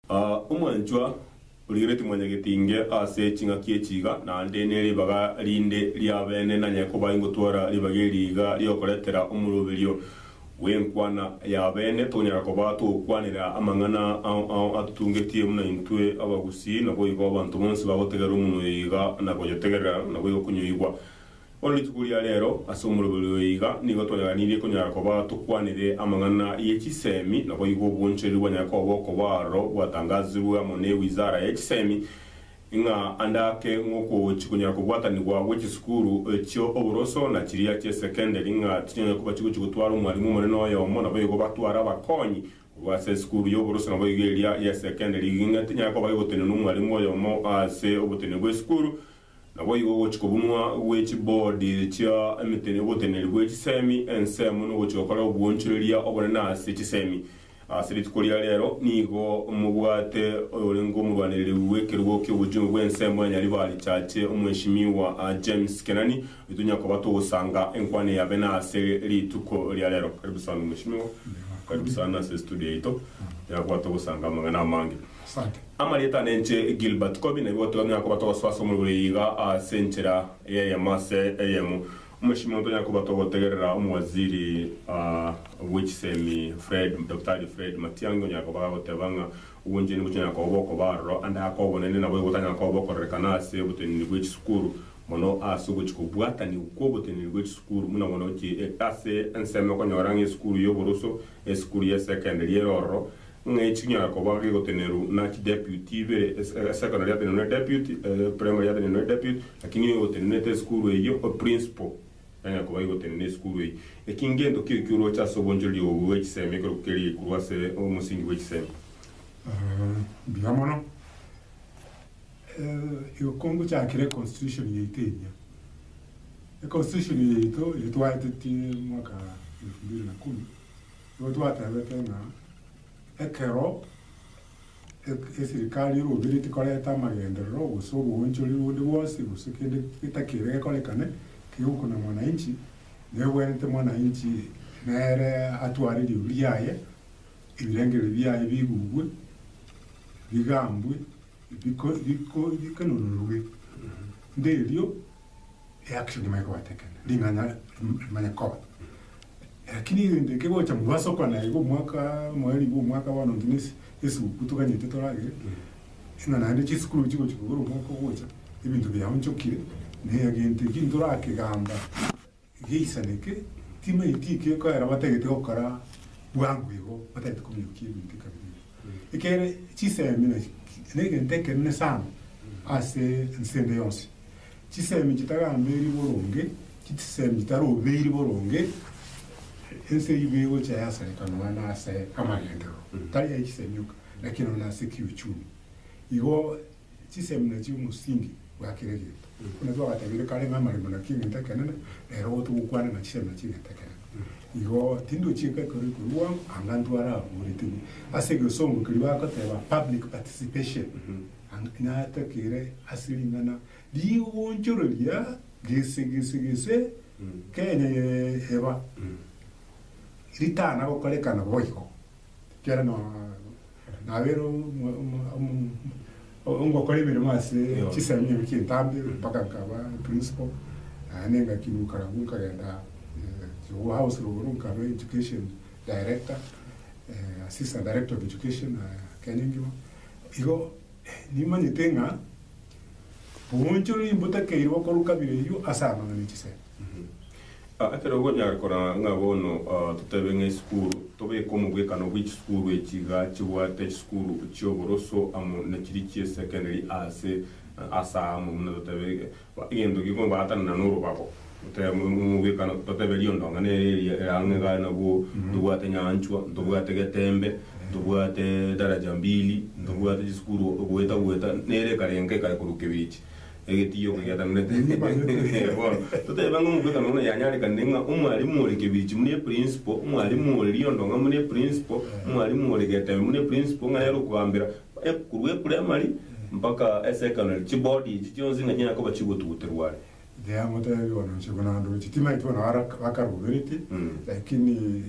Umwanchwa ulireti mwenye gitinge ase chinga kiechiga na ndene libaga linde lya bene na nyakoba ingotwara libage liga lyokoletera umurubirio wenkwana ya bene tonyara koba tukwanira amangana atutungetie muna intwe abagusi nabo igo abantu bonse bagotegera umuntu yiga nabo yotegera nabo yo kunyuigwa oli tukulia lero asumurubirio yiga nigo tonyara niri kunyara koba tukwanire amangana yechisemi nabo igo boncheri wanyakoba ko baro watangazirwa mone wizara yechisemi inga andake ngoko chikunyara kubwatanirwa w'ekisukuru cyo oburoso na kiriya cye secondary inga tinya kuba chigutwara umwarimu munene wayo mona bayo batwara abakonyi wase skuru yo buroso nabo yigeria ya secondary inga tinya ko bayo gutene n'umwarimu wayo mo ase obutene bwe skuru nabo yigo chikobunwa w'ekiboard cya emitene obutene bw'ekisemi ensemu no chokora obwoncheria obonena ase kisemi asiri tukulia lero nigo umubwate olengo murwanirire wekerwo kyo bujungu bw'ensemo yali bali chache umweshimiwa James Kenani bitunya ko bato usanga enkwane ya bene ase lituko lya lero karibu sana umweshimiwa karibu sana ase studio ito ya kwato usanga mangana mangi asante amaleta nenche Gilbert kobi na biwato nyako bato swaso muri yiga senchera ya mase yemu umweshimiwa tonya ko bato gotegerera umwaziri w'ekisemi Dr. Fred Matiang'i nyako bagotebanga ubunjeni bucenya ko boko baro anda ko bonene nabo gutanya ko boko rekanase buteni bw'ekisukuru mono asugo chikubwatani uko buteni bw'ekisukuru muna mono ki ase enseme ko nyoranga esukuru yo boroso esukuru ya secondary eroro ngechinya ko bagi goteneru na ki deputy bere secondary ya no deputy primary ya no deputy lakini yo gotenete esukuru yo principal anya ko bayigo tenne skuru yi ekingendo kirikiro cha sobonjoli w'ekiseme ko kiri kurwase umusingi w'ekiseme bigamono yo kongo cha kire constitution yitenya constitution yito yitwaititi mwaka 2010 yotwatabetena ekero esirikali rubiriti koleta magendero usobu wonjoli wundi wose usikende itakire kolekane yuko na mwananchi newente mwananchi nere atwariri uliaye ibirengere byaye bigugwe bigambwe bikononuruwe ndelio action mai kwa tekana lingana manya kwa lakini ndeke bocha mwaso kwa na igo mwaka wa nondinisi yesu kutoka nyetetorage ina nande chiskuru chiko chikuru mwako bocha ibintu byahonchokire neyagente gindura kigamba gisaneke time itike ko era bategete okora bwangwigo batete kumyukiye bintikabiri ikere chisemi negente kenne sana ase nsende yonse chisemi kitagambe ri boronge chisemi taro beiri boronge ense yibewo cha yasale kanwana ase kamagendero tari ya chisemi lakini na sekiuchumi igo chisemi na chimusingi wakirege unajua watabiri kale mama limona kingi ntakanana ero wotu ukwana na chisema chingi ntakana igo tindo chika kuri kuwa angandu ara muritini asege songo kuri bakoteba public participation na takire asilingana di wonjoro lya gese kenya eba ritana ko kolekana boyiko kera no na vero ungo kole bere mase chisamye bikintambe paka kaba principal anenga kinuka ranguka yanda jo house ruburuka ro education director assistant director of education keningimo igo nimanye tenga bonjori imbuta keiro koruka bireyo asana ngani chise atero gonya kora ngabono tutebenge skuru tobe komu bwekano which skuru ekiga kiwate skuru cyoboroso amu na kirikie secondary asa amu na tutebe ingendo giko batana nuru bako tutemu bwekano tutebe lyondo ngane yanga na bo tubwate nyanchwa tubwate getembe tubwate daraja mbili tubwate skuru gweta nere karenge kare kurukebichi egetiyo kugenda nete bon tutebanga mubeka none yanyale kanenga umwalimu olekebichi mune principal umwalimu oliondo nga mune principal umwalimu olegete mune principal nga yero kuambira kurwe primary mpaka secondary chibodi chichonzi nga nyako bachigotuterwale de amote yona chibona ndo chitima itona akaruberiti lakini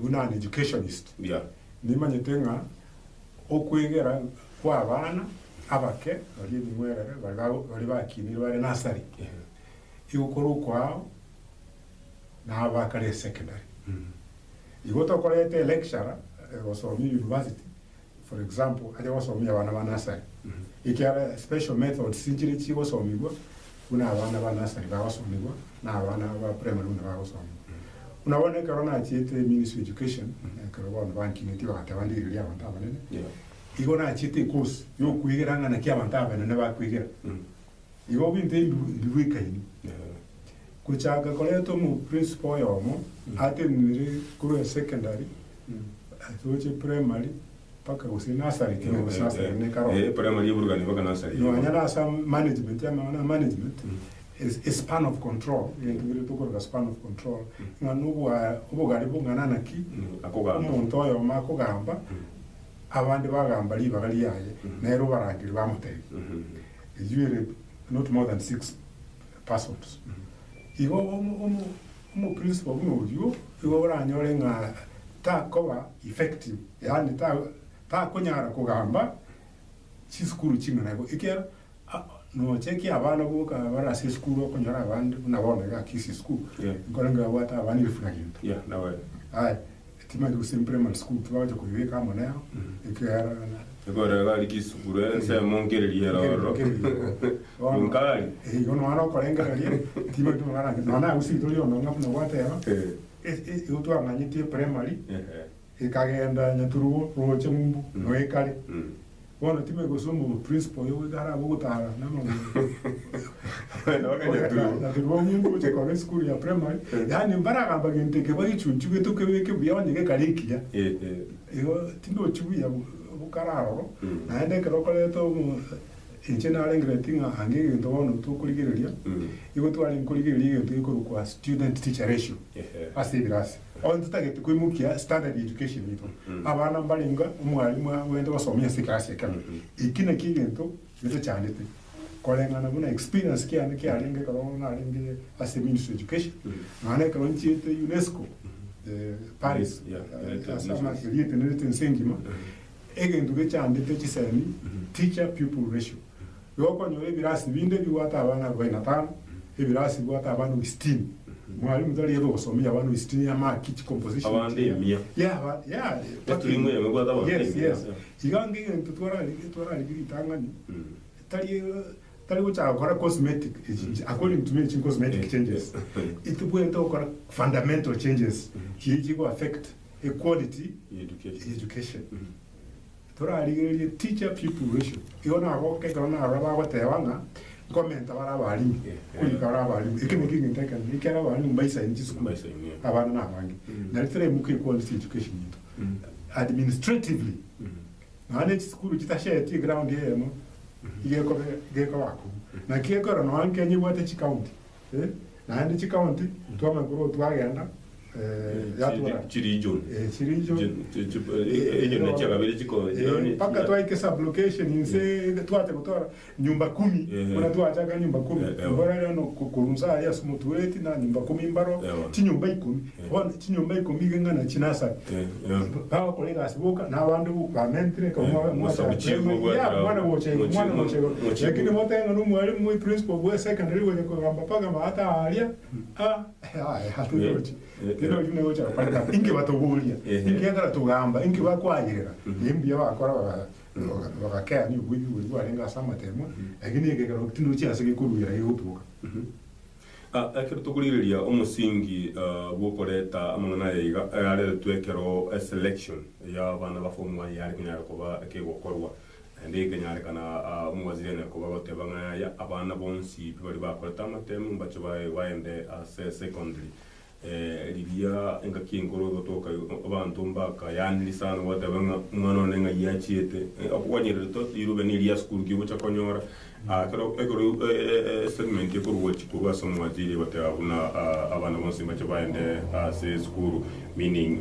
una educationist yeah nimanye tenga okwegera kwa abana abake bali mwerere bali bakinira bali nasari igukuru kwao na abakare secondary igoto korete lecturer wasomi university for example aje wasomi abana ba nasari ikiara special methods sinjiri chi wasomibwa kuna abana ba nasari ba wasomibwa na abana ba primary ba wasomibwa unaona corona chiete ministry of education karo banki neti bakatawandi iri abantu abanene igona chiete course yo kwigiranga na kia abantu abanene ba kwigira igo binte luikaini kuchaga koleto mu principal yomo ate nire kuru secondary atoche primary paka usi nasari kino nasari ne karo primary burgani baka nasari no anyana some management ya management is a span of control ngiri to ko span of control nganu ubugari bungana naki akogamba umuntu oyo makogamba abandi bagamba li bagali yaye nero barangiri bamuteye is usually not more than 6 persons igo umu principal b'uburyo igo baranyore nka takoba effective yani ta kunyara kugamba chiskuru kimwe nabo ikera no cheki abana buka barase skuru kunyara abandi nabone ga kisi skuru ngorenga wata abani bifuraginto nawe ai tima du sempre mal skuru twaje kuyiweka moneo ikera egora bali kisukuru ense mongere yero unkali yo no ano korenga rie tima du ngana no na usi tuli ono ngapna wata ya yo tu anganyiti primary ikagenda nyaturu roche mumbu no ekali bueno tima gosumu principal yo gara bugutara namo na turu mumbu che kore school ya primary yani mbaraga bagente ke bari chunchuge to ke biyonye ke kalikia yo tindo chubi ya bukararo na ende kero kole to engineering rating angege ndo wono to kuligereria igo twali kuligereria to iko kwa student teacher ratio asibirasi on tutage kwimukia standard education ito abana mbalinga umwalimu wende wasomya sikasi kana ikine kigento bito cyanete kolengana buna experience kyane kyalenge karo na alenge as ministry education ngane karo nchite UNESCO Paris asama yete nete nsengima egento becyandite kiseni teacher pupil ratio yoko nyore birasi binde biwata abana 45 ebirasi biwata abana 16 mwalimu tali yedo gusomya abantu 16 ya mark composition abandi mia tulimwe yamegwa daba yes igange into twara ligitangani tali ucha akora cosmetic according to me cosmetic changes it will to fundamental changes kiji go affect equality education tora ligeri teacher pupil ratio iona ko ke kana araba ko tewanga komenta bara bali kuri kara bali ikime kingi teka ni kara bali mbaisa inji school abana na bangi na litre mu ke quality education yito administratively na school kitashe ti ground yemo igeko wako na kieko no anke nyi wote chi county na ndi chi county to makuru twagenda Chirijon. Paka tuwaike sub-location inse tuwate kutora nyumba 10 kuna tuwachaga nyumba 10 mbora leo kukurunza ya sumutuweti na nyumba 10 mbaro chi nyumba 10 wana chi nyumba 10 gengana chinasa hawa kolega asibuka na wandu ba mentre kama mwana woche lakini motenga numwalimu mwi principal bwe secondary wenye kugamba paka mahata alia hatu yoche kino yune wocha panda ingi batobulia ingi yagara tugamba ingi bakwanyira yimbiya bakora bakakaya ni bwi arenga samatemo lakini yegera tinu chi asige kulura yutuka akero tukuliriria umusingi bukoreta amana yiga ari twekero selection ya bana baformwa yari kunyara kuba kegokorwa ndi kenyara kana umwazire ne kuba gotebanga ya abana bonsi bari bakoreta amatemu mbacho baende as secondary Libya enga kingoro gotoka abantu mbaka yani lisana watabanga mwana nenga yachiete akwanyere to irube ni lia school gibo cha konyora akero segment ko ruwachi kurwa somwa jili watabuna abana bonsi mbacho baende se school meaning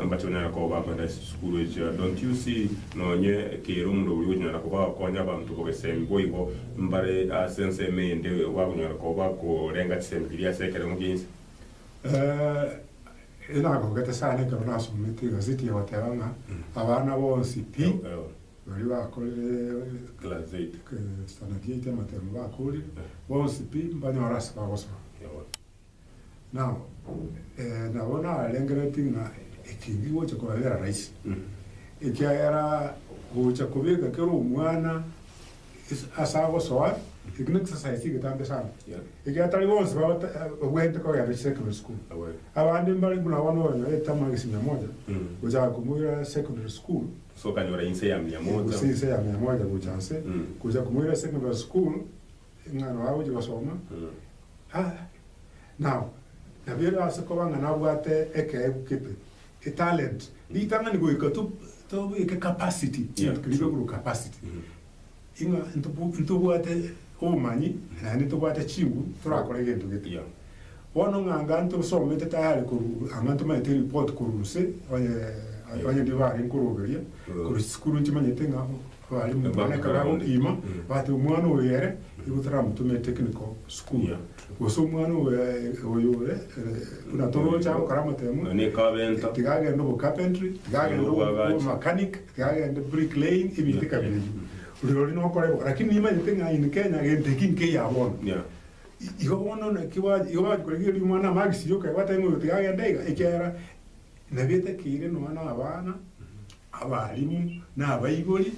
mbacho nyara ko ba kwenda school don't you see no nye kirundo uri nyara ko ba konya abantu ko sembo ibo mbare sense mende wa nyara ko ba ko renga sembilia sekere muginsi ina ko gete sana ko na somete gazeti ya watanga abana bonsi pi bali bakolere class 8 standard 8 materno bakoli bonsi pi mbanyora sabagoso now naona lengere tinga ekingi woche ko era rais ikia era woche ko bega kero mwana asago soa igna exercise gitambe sana ikia tali bonsi ba wende ko ya secondary school abandi mbali buna wano etama gisimya moja kuja kumwira secondary school so kanyora inse ya 100 inse ya 100 kujanse kuja kumwira secondary school ngano hawo jibasoma now na bira asakobanga na bwate eke kipe talent ni tanga ni goika to eke capacity kribe ku capacity inga nto bwate omanyi na nto bwate chingu turakora gento gete wono nganga nto somete tayari ku anganto ma report ku ruse onye divari nkurugeria ku skuru ntimanyete ngabo bali mu bana karabo ima bati umwana oyere igutara mutume technical school goso mwana oyore una toro chao karamo temu ne kaventa tigage ndo carpentry tigage ndo mechanic tigage ndo bricklaying ibitika bili uri no kore lakini ima ntenga in Kenya gente kinke ya bona igo wono na kiwa kuregeri mwana magisi yoka wataimo tigage ndega ikera nabete kire no mwana abana abalimu na abayigoli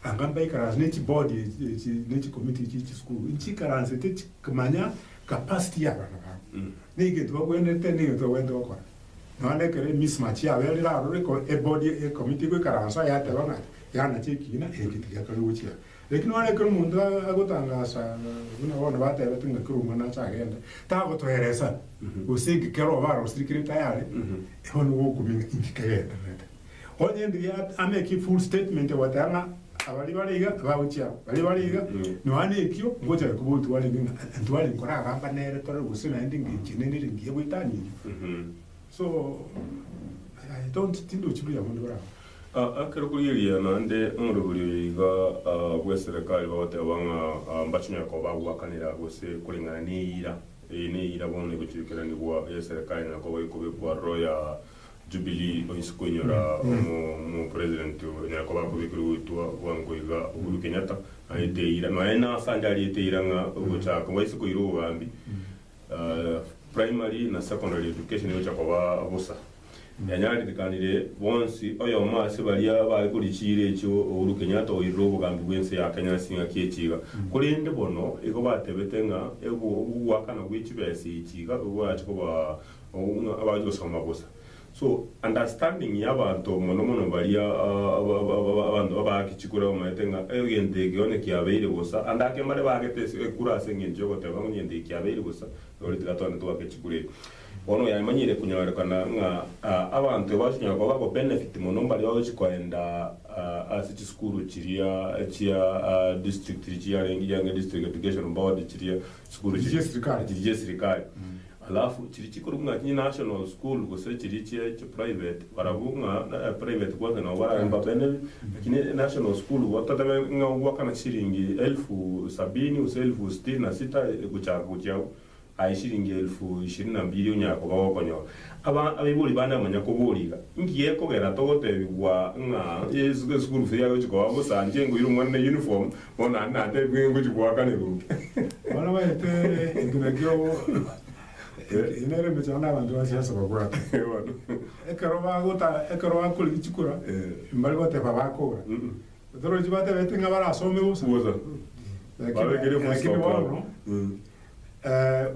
angamba ikaranze n'iki board n'iki committee y'iki school inchi karanze te kumanya capacity y'abana ba nige twagwendete nige twagwende okora none kere mismatch y'abeli raro ko e board e committee ko karanza yate bana yana chekina ekitiga kali uchiya lakini wale kero mundu agotangasa bona batebe tinga kero mwana chagenda tago toeresa usiki kero varo strikiri tayari hono wokuminga inkigenda onye ndiya ameki full statement watanga abali baliga bawuchya bali baliga nwane ekyo ngoja kubutu wali nginga ntwali nkora gamba nere tore gusina ending kinene ngiye bwitani so I don't think uchibuya mundu bara akero kuliria nande umuruburiga bweserikali bawate banga mbachinya ko bagwakanira gose kulingana ni ira bone guchikirani bwa serikali na ko bayikobe kwa roya Jubilee oisikunyora mu president ne ko bakubikuru witwa wangoiga Uhuru Kenyatta aiteira no ena sanjali iteira nga ugocha ko waisikuiru bambi primary na secondary education yo chakoba busa yanyali dikanire bonsi oyo mase balia bakurikire cyo Uhuru Kenyatta oiro bugambi bwense ya Kenya singa kiechiga kulinde bono iko batebetenga ego wakana gwikibese ichiga ubwo achikoba abajo soma busa so understanding y'abantu mono balia abantu abakichikura umatenga egende gione kiabeire busa andake mare bagete kura sengenje goteba ngende kiabeire busa uri tigatone twakechikure bono yamanyire kunyarekana nga abantu bashinya ko bako benefit mono mbali wachikwenda asichi school chiria chia district chiria rengi district education board chiria school chiria serikali alafu chirichikurunga kini national school gose chirichie private barabunga private kwa na wala mbapene kini national school watatabe nga wakana shilingi 1070 1066 kuchakucha aishiringi 1022 unyako bawokonyo abibuli bana manya kubulika ngiye kogera togote bigwa nga school fee yago chiko abo sanje ngo irumwana uniform bona nande bwingo chikwa kanero bana bayete ndunagyo inere mechana abantu basiasa bagura ekero bakuri chikura mbali bate babakora toro jibate betinga bara asome busa lakini wano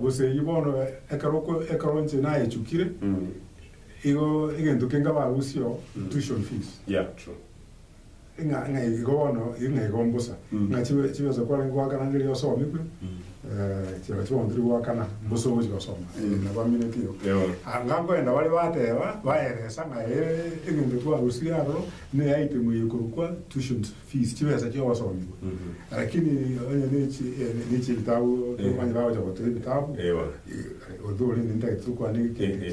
gose yibono ekero nche na echukire igo igendo kenga bagusio tuition fees true nga igono igombosa nga chibe za kwa ngwa kana ngiri osome kwe chiba ndiri wakana mboso uji osoma na bamine tio angango enda bali bateba baeresa nga igendo kwa rusiaro ne aite mu yikurukwa tuition fees chibe za cyo osoma lakini onye nichi bitabu kwanje bawo cha bote bitabu odore nenda tukwa ni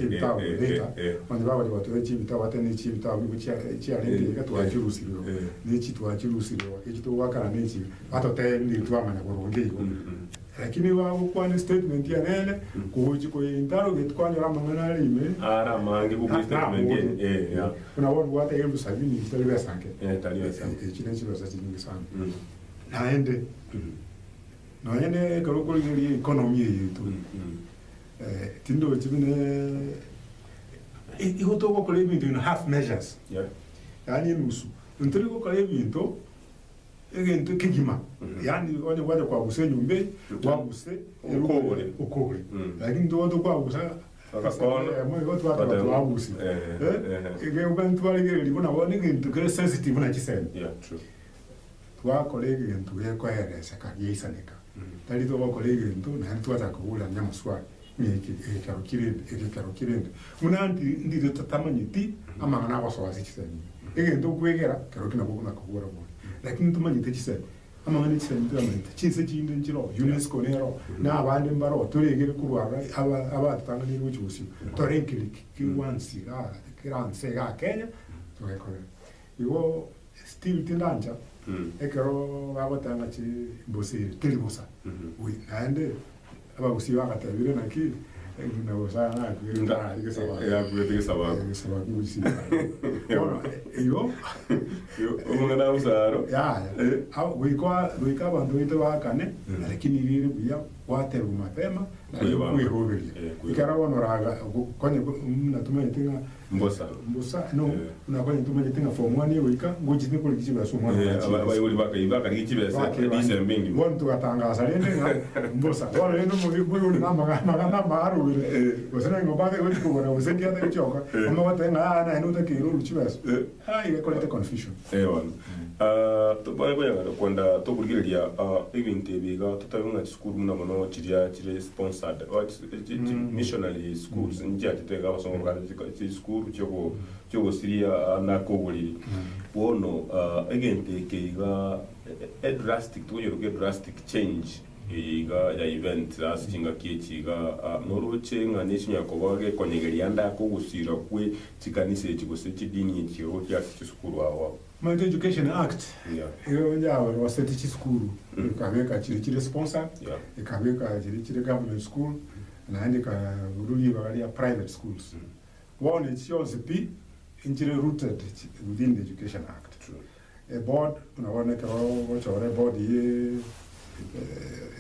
bitabu data kwanje bawo cha bote bitabu atene chi bitabu chi arende gatwa chirusiro nichi twa chirusiro ichi to wakana nichi ato te ndi twamanya koronge lakini wao kwa ni statement ya nene kuhoji kwa interrogate kwa ni rama ngana lime ara mangi ku statement ya kuna watu wata elfu 70 kitaliwa sanke taliwa sanke chile chilo sasa nyingi sana naende naende karoko ile economy yetu tindo chibine ihoto kwa kule bintu in half measures yani nusu ntiri kwa kule bintu egento kigima yani wale wale kwa buse nyumbe wabuse ukore lakini ndo watu kwa busa akakona mo watu watu wabuse ege ubantu wale gere libona wone ngento kere sensitive na chiseme true twa kolege ngento ye kwa yere saka yisaneka tali to kwa kolege ngento na ntu atakubula nyama swali ni karokirende munanti ndi tatamanyiti amangana kwa sawa chiseme ege ndo kwegera karokina bukuna kubura bo lakini tumanyite chiseme amangana chiseme tumanyite chinse chinde nchiro UNESCO nero na abandi mbaro turegere kurwara aba tangani ruchusi torenkili kiwansi kiranse ga Kenya turekore iwo still tindanja ekero abatanga chi bosi telibusa we ande abagusi bakatabire naki na usana kwinda ikisaba ya kwinda ikisaba kusi yo umwana usaro ya au wika bantu ito wakane lakini riri buya wateru mapema na kuihoberia ikara wonoraga konye natumaye tinga mbosa no unakonye tumaye tinga form 1 wika ngojitne kuli kichiba somo abayuri bakayibaka kichibesa dise mbingi wontu atangaza rende mbosa wale no mubibu na magana maru wasana ngobake woti kubona usendi hata ichoka ama watenga na eno takiru luchibesa ile kolete confusion wan to baya kwenda to burgiria ibintu biga tutabunga school muna mono chiri sponsored missionary schools njya titega basongo bwa school cyo siria na kobuli wono agente keiga drastic to yo drastic change iga ya event asinga kichiga noruchenga nishinya kobage konyegeria nda kugusira kwe chikanise chigose chidini chiro kya chiskuru awo my education act yo nyawa waseti chiskuru kabeka chiri sponsor kabeka chiri government school na andika uruli bagalia private schools one it shows p injire rooted within the education act a board unaona kwa chore board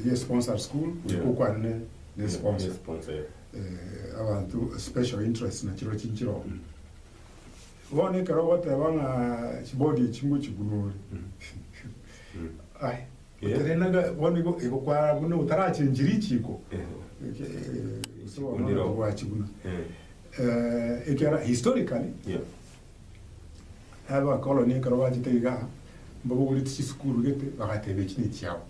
ye sponsor school kwa ne sponsor abantu special interest na chiro chinchiro wone karo wote banga chibodi chingu chigunuri ai uterenaga wone go kwa buno utarache njiri chiko so ndiro wa chiguna ekera historically aba colony karo wajitega mbogo uliti school gete bakatebe chini chao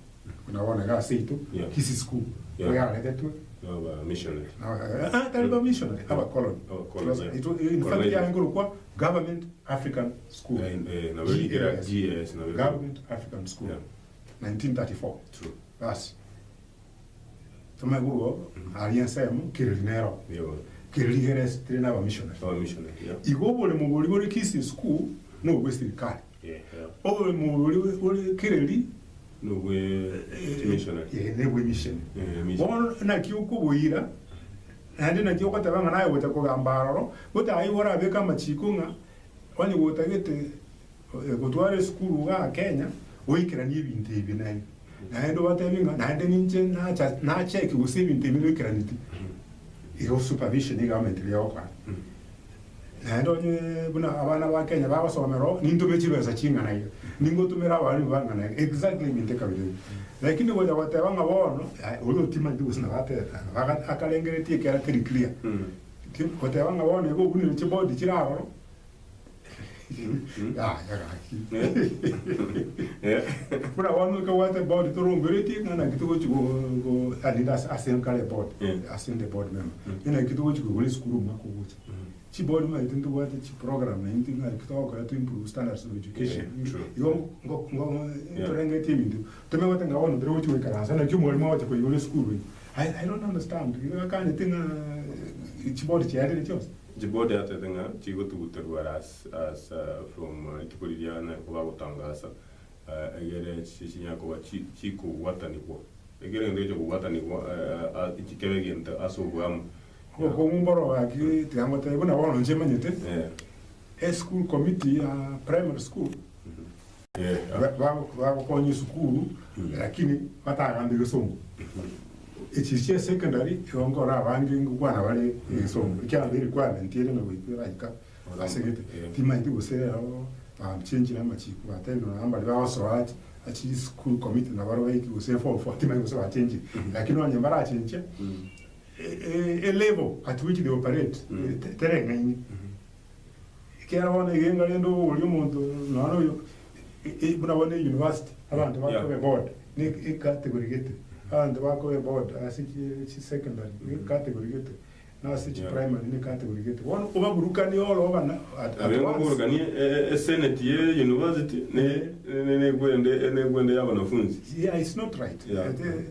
unaona ga seito kisi school ya retetu missionary taliba missionary aba colony in fact ya ngoro kwa government African school na wengera GS na government African school 1934 true bas tuma guru aliensem kirinero kirigeres trena ba missionary igobole mu boli kisi school no western ole mu boli kireli no we missionary ne we mission bon na kiuko boira ande na kiuko tabanga nayo wota ko gambaro wota ayi wora be kama chikunga wani wota gete gotware school ga Kenya oikira ni binte binayi na ndo wata binga na ande ninche na check usi binte bino ikira niti iyo supervision ni government lyo kwa na ndo buna abana ba Kenya ba basomero ninto bechibeza chinga nayo ningo tumera abari banga na exactly binte kabiri lakini wada watawanga bono ulo tima ndu usina bate akalengere tie kera kiri clear tim watawanga bono ego bunile chibodi chiraro kuna wanu ka wata bodi to rongere tie ngana kitugo go adidas asem kale board asem the board member ina kitugo go wole skuru mako wuti chi board ma itinto wata chi program na intinga kitugo ka to improve standards of education yo ngo renge tie mindu to me wata ngawona dro wuti wekara sana ki mo ma wata ko wole skuru I don't understand you can think chi board chi ade chos Gilbert atenga chigo tuguterwa as from Tikuridiana kwa gutangasa agere sisinya kwa chiko watani kwa egere ndejo kubata ni ikikebe gente asubwam ko mumboro aki tiango te bona wono nje manyete a school committee primary school wa konyi school lakini batagambira somo ichishia secondary yongora abangi ngwana bale somo ikyabiri requirement yele no bikira ika asegete timanti gusera change na machiku atendo namba bawasoati achi school committee na baro iki gusera for timanti gusera change lakini wanyambara change a level at which they operate tereng ngini kera wana yenga lendo uli muntu nano yo buna wana university abantu bakobe board ni category gete abantu bakobe board asichi secondary ni category gete na asichi primary ni category gete wona uba burukani all over na abengo burukani senate ye university ne gwende y'abanafunzi yeah it's not right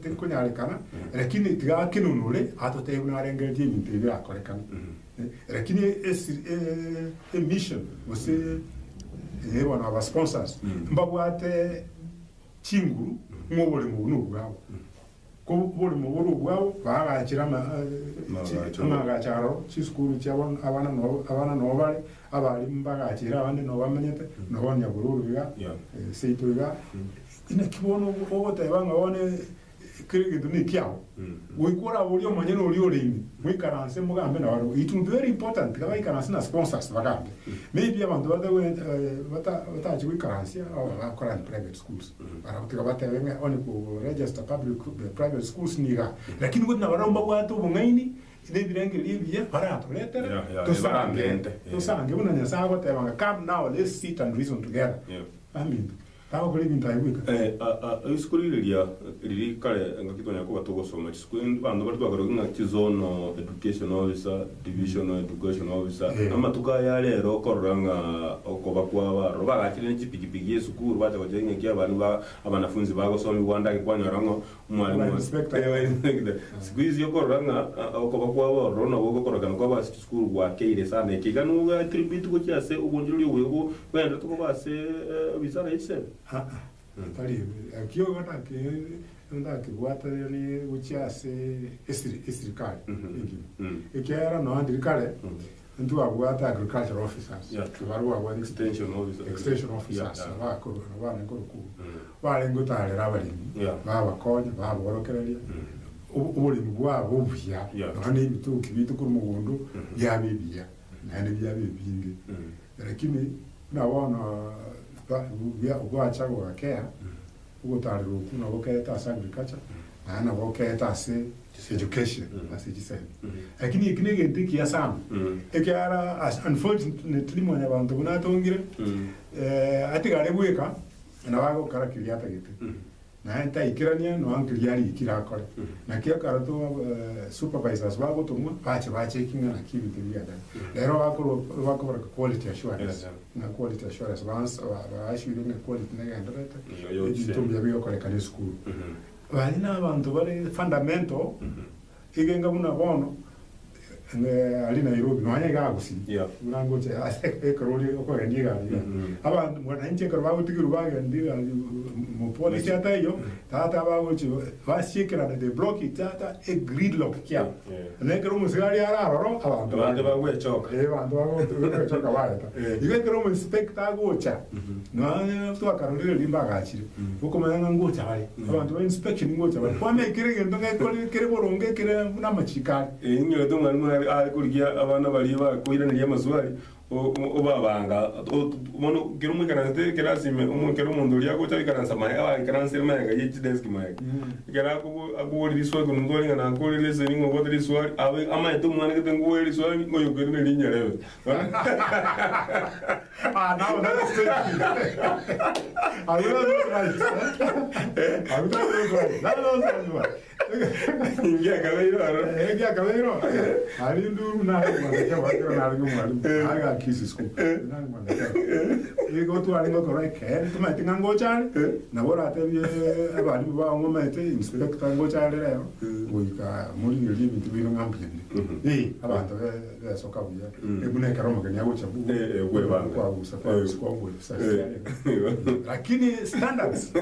te kunyarekana lakini tiga kinunule atote unarengera y'ibintu byakorekana lakini a mission wose yebona aba sponsors mbabwate chinguru ngobole mu bunu bwabo ko bole mu bunu bwabo bagakira amagacharo chiskuru cyabon abana no bale abali mbagakira abandi no bamenyete no bonya bururu biga seito biga ina kibono obote banga one kirigito ni kyao wikora buri omanyeno uri orimi mwikaranse mugambe na waro it will be very important kaba ikaranse na sponsors bagambe maybe abantu bata wikaranse akora private schools para kutika bata wenga oni ku register private schools niga lakini kuna baramba watu bungaini ine birenge libya para to letter to sange unanya sawa tebanga come now let's sit and reason together amen tawo kuri bintu ayibika iskuri liri kale ngakitonya ko batogosoma iskuri bando bari twagaruka kizono education officer division education officer amatuka ya lero koranga okoba kwa roba gakire n'ikipigipigi yesukuru baje bajenye kya abantu abanafunzi bagosoma Rwanda kwanyarango umwalimu squeeze yo koranga okoba kwa rona bogo koranga ko ba school wa keire sana ikiganu attribute ko cyase ubunjuri wego wenda tuko base bizara itse tari akiyo gata ke ndake gwata ni uchiase esirikali ekera no andikale ndu abwata agricultural officers tubarua wa extension officers abako abana ngoruku bale ngotale rabalimi baba konye baba borokereria ubulimi bwabo buya none ibituki bitukuru mugundu byabibya nane byabibinge lakini nabona ubwacha gwakea ugotariro kuna boketa agriculture na boketa education asijise lakini ikinege ndiki ya sana ekyara unfortunately mwana bantu bunatongire atigare bweka na bago karakiriata gite na enta ikirania no ankiriari ikirakore na kia karato supervisors bago tumwa bache kinga na kibiti byada lero bakora quality assurance na quality assurance once ashuri na quality na gandreta itumya biyo kore kane school bali na abantu bari fundamental igenga buna bono ali Nairobi no anyega gusi urango che ekroli ko ndiga abantu mwana nje ko bawo tigiru baga ndiga mu police atayo tata bawo che bashikira de block tata e gridlock kya nekero musari ara ro abantu bawo echoka abantu bawo echoka wata igekero mu inspector gocha no to akarondire limbaga chiri uko manga ngocha bali abantu ba inspection ngocha bali kwa mekire ngendo ngekole kire boronge kire na machikari inyo to mwana kuriya abana bari bakwirana y'amazwari obabanga umuntu kero mukaranze kerasime umukero umuntu uri agocha bikaransa maye abikaranse maye yichi desk maye kera ko riswa ko ngori ngana ko lese ningo ko riswa abe ama to mwana ke ngo riswa ngo yogere ne linyarebe now that's it I don't right ingia kabiro ali nduru na mwana kwa na ngumali aga kisi school na mwana ego tu ali ngoko right care tu mati ngochale na bora atebye abali ba ngomete inspector ngochale leo uika muri ngili bintu bino ngambye abantu besoka buya ebune karoma kanya gocha bu gwebanga kwa busa kwa ngwe sasa lakini standards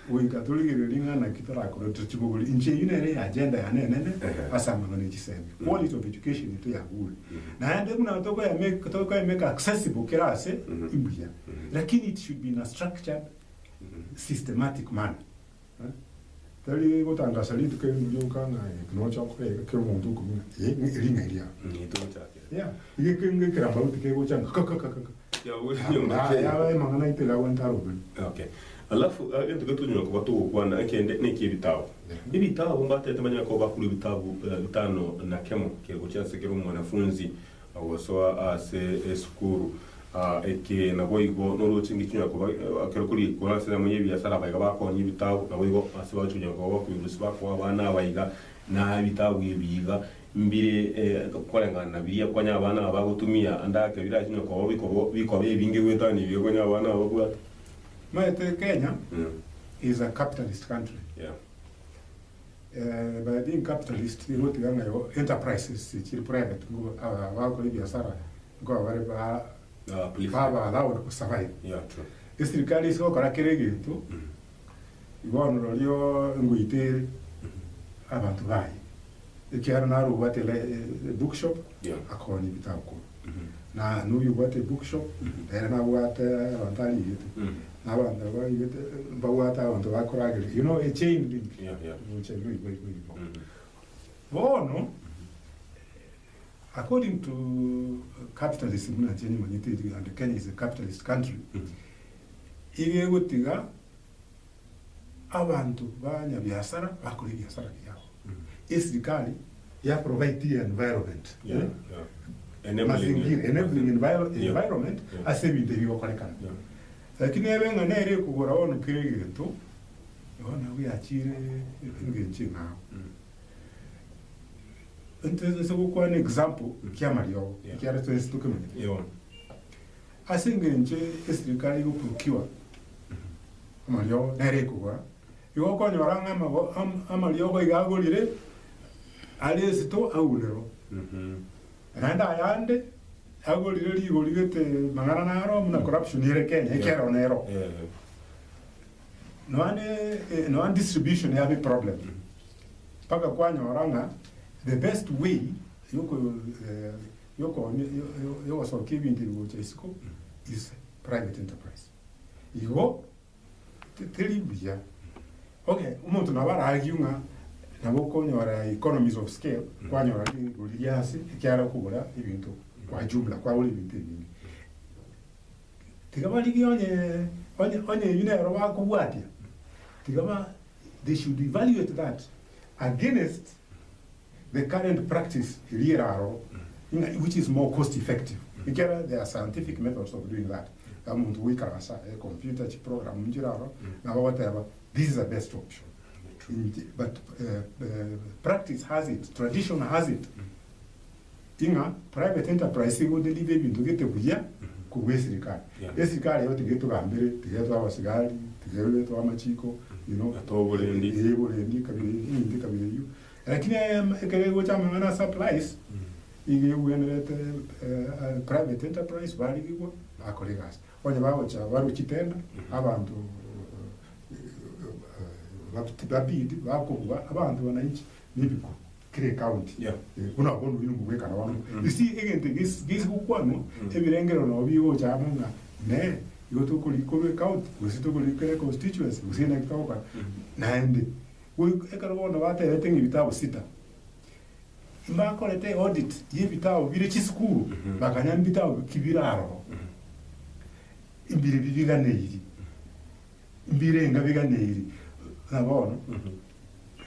we Catholic ringa na kitara ko tuchiko inche yune agenda ya nene asama ngane chiseme quality of education ito ya bure na ande kuna toko ya make accessible kirase imbuya lakini it should be in a structured systematic manner. Tali gotanga salito ke mjuka na no chako ke mundu kumina ringa iria ni to chake ya ke kramba utike gochanga ya mangana itela wantaro okay. Alafu ento gatunywa ko batu kwana akende neki bitabo ibitabo mbatete manya ko bakuru ibitabo bitano na kemo ke gochase ke mwanafunzi awosoa ase skuru eke na boigo no ruchingi kinywa ko akero kuri ko ase na manye biasara baiga bakonyi ibitabo na boigo ase bachunya ko bakuru bako abana baiga na ibitabo yebiga mbire kolengana biya kwanya abana abagutumia andake birachinya ko biko bingi gwetani byo kwanya abana abagwa. Kenya is a capitalist country. Yeah. By being capitalist, you got your enterprises, it's private. Go biashara, go wherever allowed to survive. Yeah, true. This serikali sio kora kerege tu. Igono lio nguite abantu bai. Ikiara na ru batele bookshop. Yeah. Akoni bitako. Na no you got a bookshop. There na what rantali yitu. You know, a chain link. No, according to capitalism, and Kenya is a capitalist country. If you go abantu banya biashara bakuri biashara yao. Serikali ya provide the environment. Enabling environment as a video collection. Lakini ebenga nere kugora ono kirege to ona wi achire ngenchi na ente se ko an example kya mario kya reto estu kemene asingenche estrikali go procure mario nere kugora yo ko nyoranga mago amario go igagolire ali esto aulero randa yande agolire ligolite mangana naro muna corruption here Kenya kero nero no distribution ya big problem paka kwanya oranga the best way yoko so keeping the go is private enterprise igo telibia okay umuntu nabara agiunga naboko nyora economies of scale kwanya ora goliasi kyara kugura ibintu kwa jumla kwa uli binti tigama ligi onye yune roba kubwatia tigama they should evaluate that against the current practice which is more cost effective. There are scientific methods of doing that. A computer program whatever. This is the best option. But practice has it, tradition has it. Private enterprise will deliver into get a buya, Kuwesrika. Esrika, you to get to Gambiri, to get to our cigar, to get to Amachiko, you know, at all in the able you. Lakini ekewechamangana supplies private enterprise baligiwa akolegas onye bawocha baruchitenda abantu babidi bakuba abantu banaichi nibiku kire county kuna bono binu kubeka na wanu isi egente gisi kukwano ebirengero no biwo chamanga ne yoto kulikole county usito kulikole constituency usina kitoka naende ekarobona bateretenga ibitabo 6 imbakolete audit y'ibitabo bire cy'isukuru bakanya ibitabo kibiraro imbire bibiganeri imbire ngabiganeri nabona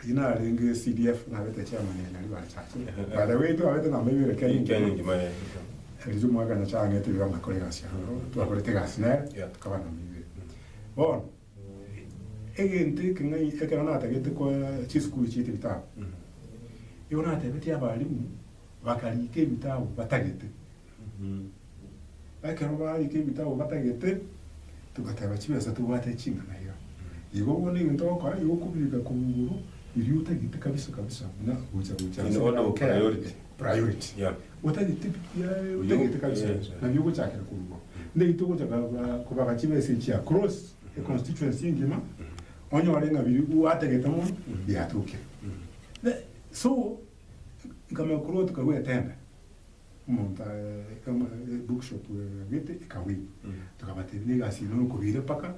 inarenge CDF nabete chairman nali barachache bale wetu abete na mebire Kenya ngimaye elizo mwaga na change te banga kolegasi tu akolete gasner kabana mibire bon egente kingai ekanana tagete ko cy'isukuru cyite bitabo yona tebeti abalimu bakalike bitabo batagete bakero ike bitabo batagete tugataba kibesa tubate kinga nayo igo bone ngitoko igo kubika ku nguru iri utagite kabisa na bucha in order of priority utagite ya utagite kabisa na bigo cyakira ku ngo ndito ko cyaka kubaka kibesa cya cross a constituency ngima onyore ngabiri uategete mu yatuke so kama kurot ka wetenda monta kama bookshop gete kawi tukabatini gasi no kubire paka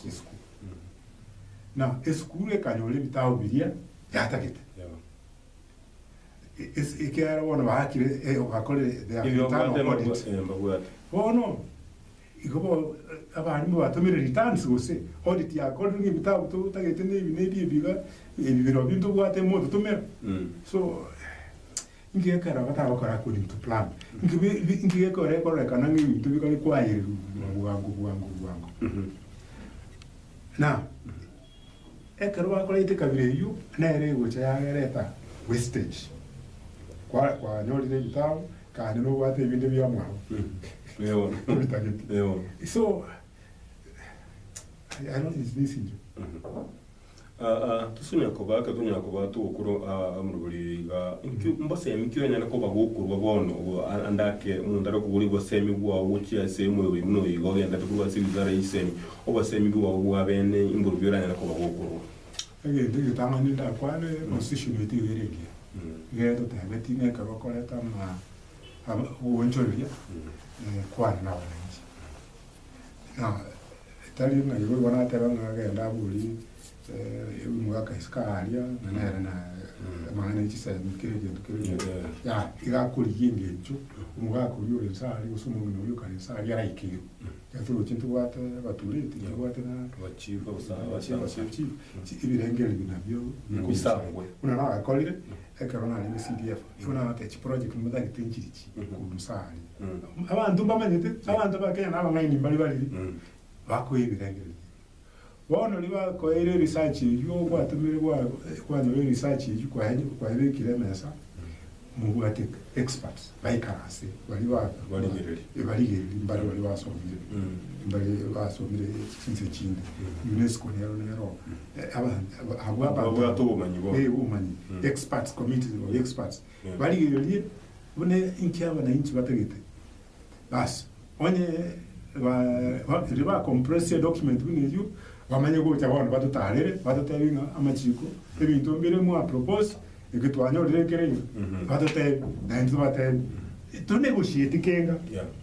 esku na eskure kanyole bitao biria yatagete ikera wana bahakire okakole de audit no ikobo abarimu batomere returns gose audit ya kodri bitao to tagete ne biga ibiro bintu bwate moto tumera so inge kara bata bakora according to plan inge kore kana ngi bintu bikali kwaye wangu na ekero bakora ite kabire yu na ere gocha ya reta wastage kwa nyori bitao kandi no bwate ibintu bya mwaho so I don't is this in tusunya koba ka tunya koba tu okuro amrubuli ga mbose mikyo nyana koba gokurwa bono andake mundaro kubuli bosemi bwa wuchi asemu we muno yigo yanda tukuba silizara isemi obasemi bwa bene imburubyo nyana koba gokurwa ege tanga ninda kwane constitution yeti yerege yeto tabeti ne ka bakora tama uonjoria kwana na wananchi na tali na yigo wana tera ngagenda buli mwaka iskaria na mangana ichisa mkire ya igakuri yingejo umwaka uri nsari usumo no yukani nsari ara ikiyo yaturo chintu wate baturiti wate na bachiva bachiva ibirengere binabyo bisangwe una na akolire ekarona ni CDF una na tech project muda gitenjirichi ku nsari abantu bamanyete abantu bakenya naba ngayini bali bako ibirengere bono liba ko ere research yo kwatumire kwa no research yo kwa ere kiremesa mu bwate experts baikarase bali mbali basomire sinse chinde UNESCO nero aba to umanyi umanyi experts committee of experts bali gereli bone inkiaba na inchi bategete bas onye ba compress document bune wamanye ko cyabona batutarere batutabinga amachiko ebintu mbere mu propose ekitwanyo lekereye batute nanzu bate to negotiate kenga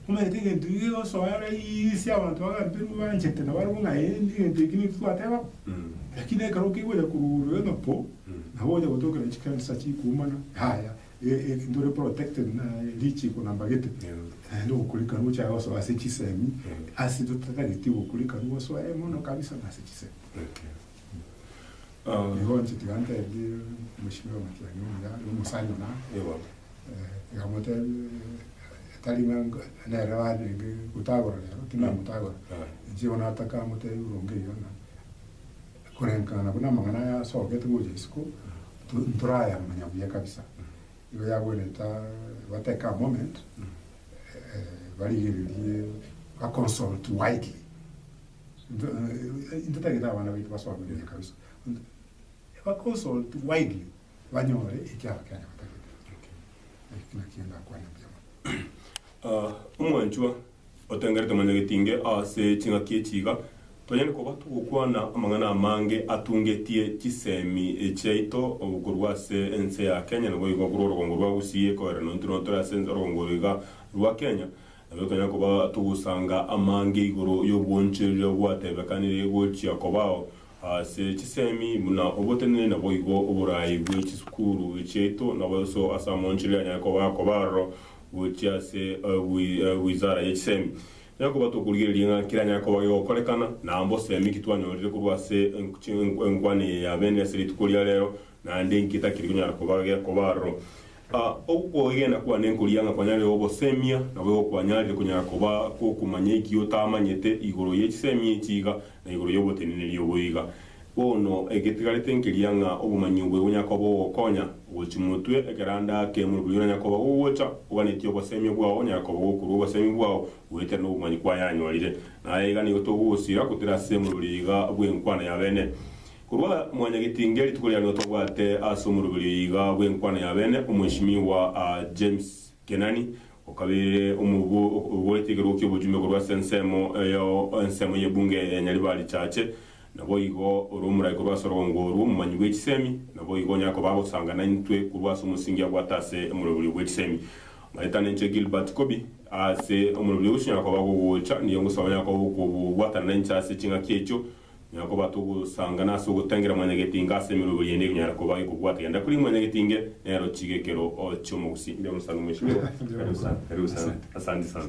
umete ngentu yo so ara isi abantu bagabinu banchete na barunga ndi kini twateba lakini karoki wele kururu no po na woja gutokera chikani sachi kumana haya ndore protected na lichi kuna bagete ndo kulika nucha oso asichisemi asido tatagitivo kulika nuso mono kabisa na asichisemi ngonje tigante ndi mheshimiwa Makianyo ya musanyo na ya motel talima na rawani kutagora lero tina mutagora jiona ataka motel uronge yona kurenkana kuna mangana ya soketu gojesiko nturaya manyabuya kabisa iwe yaboneta bateka moment barigererie a consult widely ndatagira abana bitu basobanuriye kabisa ba consult widely banyore icyaba cyane batagita kinakienda kwa nabyo umwanchwa otengerete manyagitinge ase chinga kiechiga tonyene ko batukwana amangana amange atungetie kisemi echaito ogurwase ense ya Kenya no goigo guroro rwa gusiye ko reno ntiro tora sense rongoriga rwa Kenya nabyo tonyene ko batugusanga amange igoro yo bwoncherero bwatebekanire gochia ko bao ase kisemi muna obotenene na boigo oburayi bw'ekisukuru echaito nabo so asamonchire nya ko baro gochia se wizara yekisemi yako batukuligeria kiranya ko bayokorekana nambo semi kitwanyorire kurwase enkwane ya bene seri tukulia lero na ndi nkita kirikunya ko bagya ko baro ogo yena kwa nenkulianga kwanyale obo semia na bo kwanyale kunya ko ba ko kumanye kiyo tamanyete igoro yekisemi ekiga na igoro yobotenene liyoboiga bono egetigalete nkirianga obumanyubwe bunyako bo konya uchimutwe ekeranda ke mu buyona ko bawocha ubanetyo basemi bwawo nyako bokuru basemi bwawo wete no bumanyi kwa yanyorire naye gani gutugusira kutira semu liga bwenkwana ya bene kurwa mwanya gitingeri tukulia no tobwate asumuru liga bwenkwana ya bene umweshimiwa James Kenani okabire umubu ubwetegero kyo bujumbe kurwa sensemo yo ensemo yebunge nyalibali chache nabo igo urumura ko basorongo ru mumanyi w'ekisemi nabo igo nyako bagosangana intwe kurwasa umusingi gwatase umuruburi w'ekisemi maita nenche Gilbert kobi ase umuruburi w'ushinya ko bagogocha niyo ngusabanya ko kubwatana n'inchase kinga kyecho nyako batugusangana so gutangira manyagetinga ase miruburi yende nyara ko bagi kubwata yenda kuri manyagetinge nero chigekero cyo mugusi ndio musanu mwishimiwa asante sana